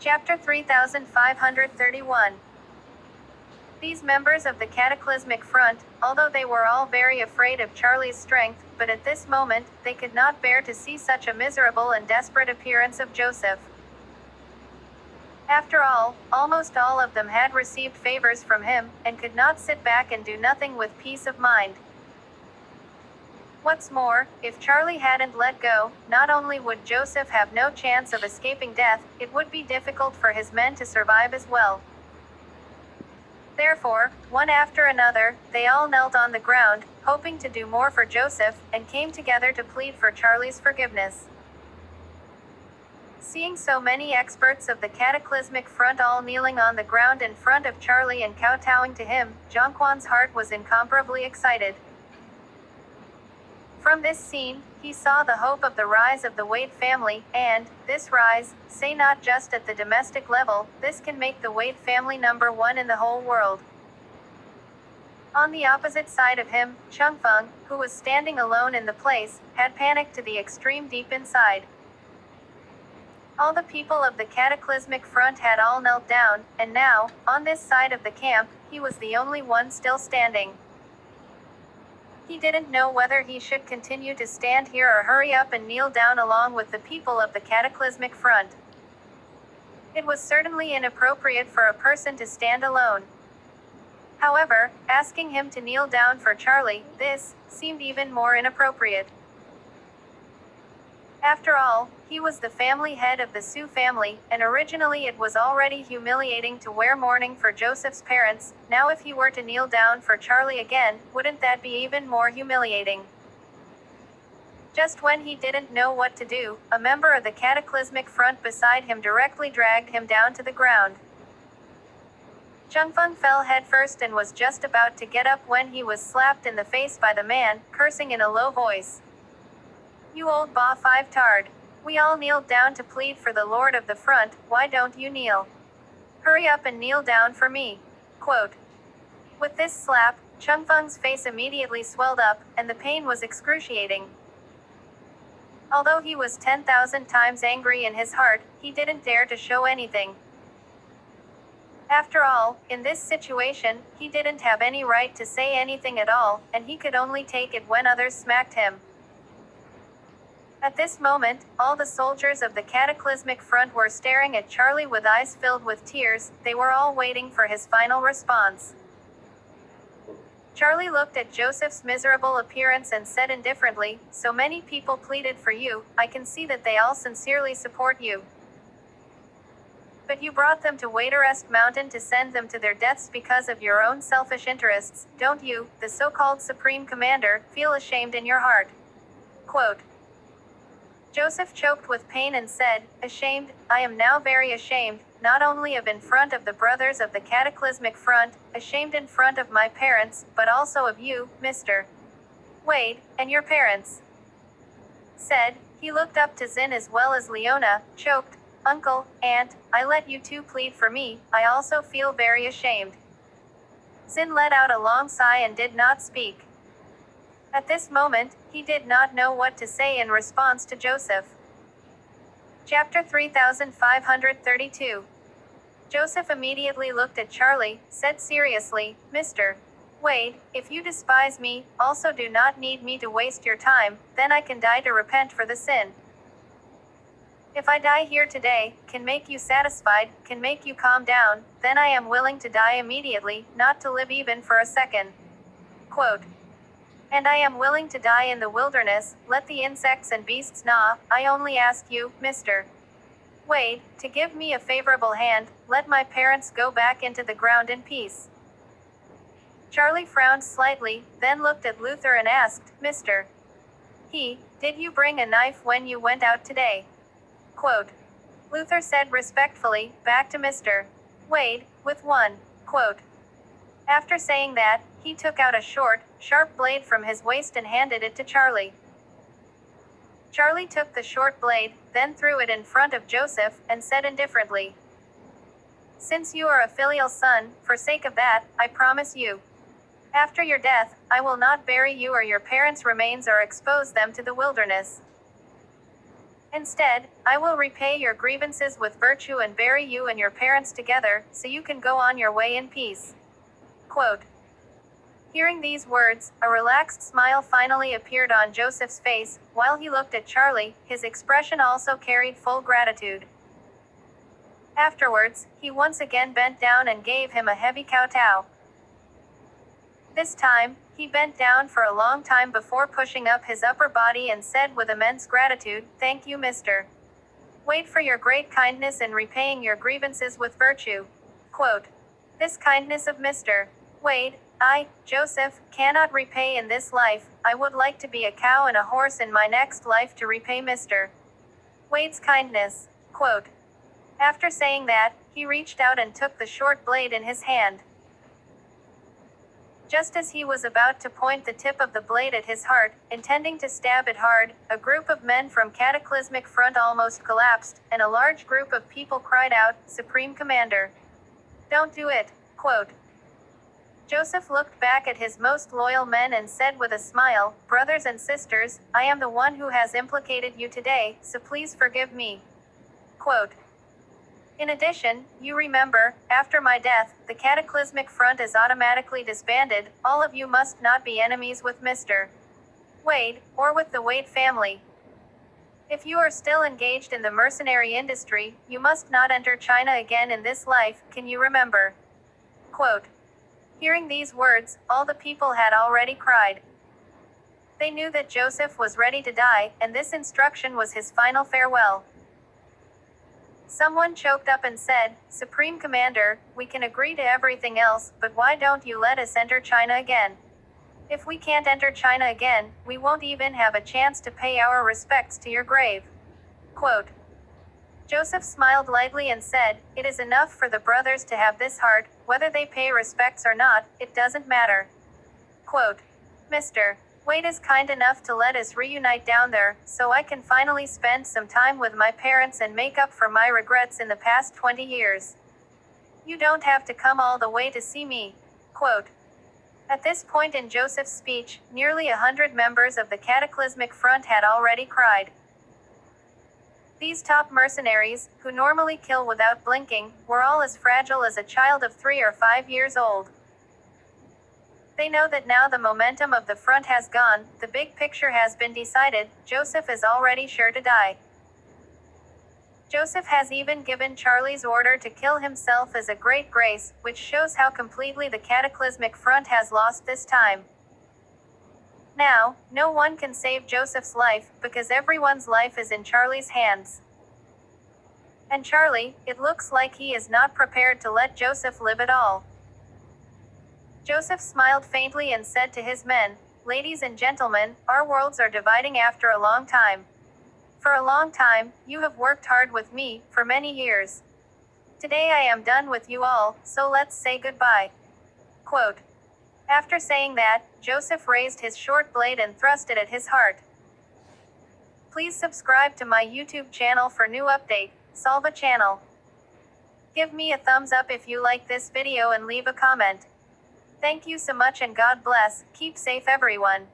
Chapter 3531. These members of the Cataclysmic Front, although they were all very afraid of Charlie's strength, but at this moment, they could not bear to see such a miserable and desperate appearance of Joseph. After all, almost all of them had received favors from him, and could not sit back and do nothing with peace of mind. What's more, if Charlie hadn't let go, not only would Joseph have no chance of escaping death, it would be difficult for his men to survive as well. Therefore, one after another, they all knelt on the ground, hoping to do more for Joseph, and came together to plead for Charlie's forgiveness. Seeing so many experts of the Cataclysmic Front all kneeling on the ground in front of Charlie and kowtowing to him, Jonquan's heart was incomparably excited. From this scene, he saw the hope of the rise of the Wade family, and, this rise, say not just at the domestic level, this can make the Wade family number one in the whole world. On the opposite side of him, Changfeng, who was standing alone in the place, had panicked to the extreme deep inside. All the people of the Cataclysmic Front had all knelt down, and now, on this side of the camp, he was the only one still standing. He didn't know whether he should continue to stand here or hurry up and kneel down along with the people of the Cataclysmic Front. It was certainly inappropriate for a person to stand alone. However, asking him to kneel down for Charlie, this, seemed even more inappropriate. After all, he was the family head of the Sioux family, and originally it was already humiliating to wear mourning for Joseph's parents. Now if he were to kneel down for Charlie again, wouldn't that be even more humiliating? Just when he didn't know what to do, a member of the Cataclysmic Front beside him directly dragged him down to the ground. Changfeng fell headfirst and was just about to get up when he was slapped in the face by the man, cursing in a low voice. "You old ba five-tard. We all kneeled down to plead for the Lord of the Front, why don't you kneel? Hurry up and kneel down for me." Quote. With this slap, Changfeng's face immediately swelled up, and the pain was excruciating. Although he was 10,000 times angry in his heart, he didn't dare to show anything. After all, in this situation, he didn't have any right to say anything at all, and he could only take it when others smacked him. At this moment, all the soldiers of the Cataclysmic Front were staring at Charlie with eyes filled with tears. They were all waiting for his final response. Charlie looked at Joseph's miserable appearance and said indifferently, "So many people pleaded for you, I can see that they all sincerely support you. But you brought them to Waderest Mountain to send them to their deaths because of your own selfish interests. Don't you, the so-called Supreme Commander, feel ashamed in your heart?" Quote. Joseph choked with pain and said, "Ashamed, I am now very ashamed, not only of in front of the brothers of the Cataclysmic Front, ashamed in front of my parents, but also of you, Mr. Wade, and your parents." Said, he looked up to Zin as well as Leona, choked, "Uncle, Aunt, I let you two plead for me, I also feel very ashamed." Zin let out a long sigh and did not speak. At this moment, he did not know what to say in response to Joseph. Chapter 3532. Joseph immediately looked at Charlie, said seriously, "Mr. Wade, if you despise me, also do not need me to waste your time, then I can die to repent for the sin. If I die here today, can make you satisfied, can make you calm down, then I am willing to die immediately, not to live even for a second." Quote. "And I am willing to die in the wilderness, let the insects and beasts gnaw, I only ask you, Mr. Wade, to give me a favorable hand, let my parents go back into the ground in peace." Charlie frowned slightly, then looked at Luther and asked, "Mr. Did you bring a knife when you went out today?" Quote. Luther said respectfully, back to Mr. Wade, "With one." Quote. After saying that, he took out a short, sharp blade from his waist and handed it to Charlie. Charlie took the short blade, then threw it in front of Joseph, and said indifferently, "Since you are a filial son, for sake of that, I promise you. After your death, I will not bury you or your parents' remains or expose them to the wilderness." Instead, I will repay your grievances with virtue and bury you and your parents together, so you can go on your way in peace. Quote. Hearing these words, a relaxed smile finally appeared on Joseph's face. While he looked at Charlie, his expression also carried full gratitude. Afterwards, he once again bent down and gave him a heavy kowtow. This time, he bent down for a long time before pushing up his upper body and said with immense gratitude, "Thank you, Mr. Wade, for your great kindness in repaying your grievances with virtue." Quote. This kindness of Mr. Wade, I, Joseph, cannot repay in this life. I would like to be a cow and a horse in my next life to repay Mr. Wade's kindness. Quote. After saying that, he reached out and took the short blade in his hand. Just as he was about to point the tip of the blade at his heart, intending to stab it hard, a group of men from Cataclysmic Front almost collapsed, and a large group of people cried out, "Supreme Commander, don't do it." Quote. Joseph looked back at his most loyal men and said with a smile, "Brothers and sisters, I am the one who has implicated you today, so please forgive me." Quote. In addition, you remember, after my death, the Cataclysmic Front is automatically disbanded. All of you must not be enemies with Mr. Wade, or with the Wade family. If you are still engaged in the mercenary industry, you must not enter China again in this life, can you remember? Quote. Hearing these words, all the people had already cried. They knew that Joseph was ready to die, and this instruction was his final farewell. Someone choked up and said, "Supreme Commander, we can agree to everything else, but why don't you let us enter China again? If we can't enter China again, we won't even have a chance to pay our respects to your grave." Quote. Joseph smiled lightly and said, "It is enough for the brothers to have this heart, whether they pay respects or not, it doesn't matter." Quote. Mr. Wade is kind enough to let us reunite down there, so I can finally spend some time with my parents and make up for my regrets in the past 20 years. You don't have to come all the way to see me. Quote. At this point in Joseph's speech, nearly 100 members of the Cataclysmic Front had already cried. These top mercenaries, who normally kill without blinking, were all as fragile as a child of 3 or 5 years old. They know that now the momentum of the front has gone, the big picture has been decided, Joseph is already sure to die. Joseph has even given Charlie's order to kill himself as a great grace, which shows how completely the Cataclysmic Front has lost this time. Now, no one can save Joseph's life, because everyone's life is in Charlie's hands. And Charlie, it looks like he is not prepared to let Joseph live at all. Joseph smiled faintly and said to his men, "Ladies and gentlemen, our worlds are dividing after a long time. For a long time, you have worked hard with me, for many years. Today I am done with you all, so let's say goodbye." Quote. After saying that, Joseph raised his short blade and thrust it at his heart. Please subscribe to my YouTube channel for new update, Salva channel. Give me a thumbs up if you like this video and leave a comment. Thank you so much and God bless, keep safe everyone.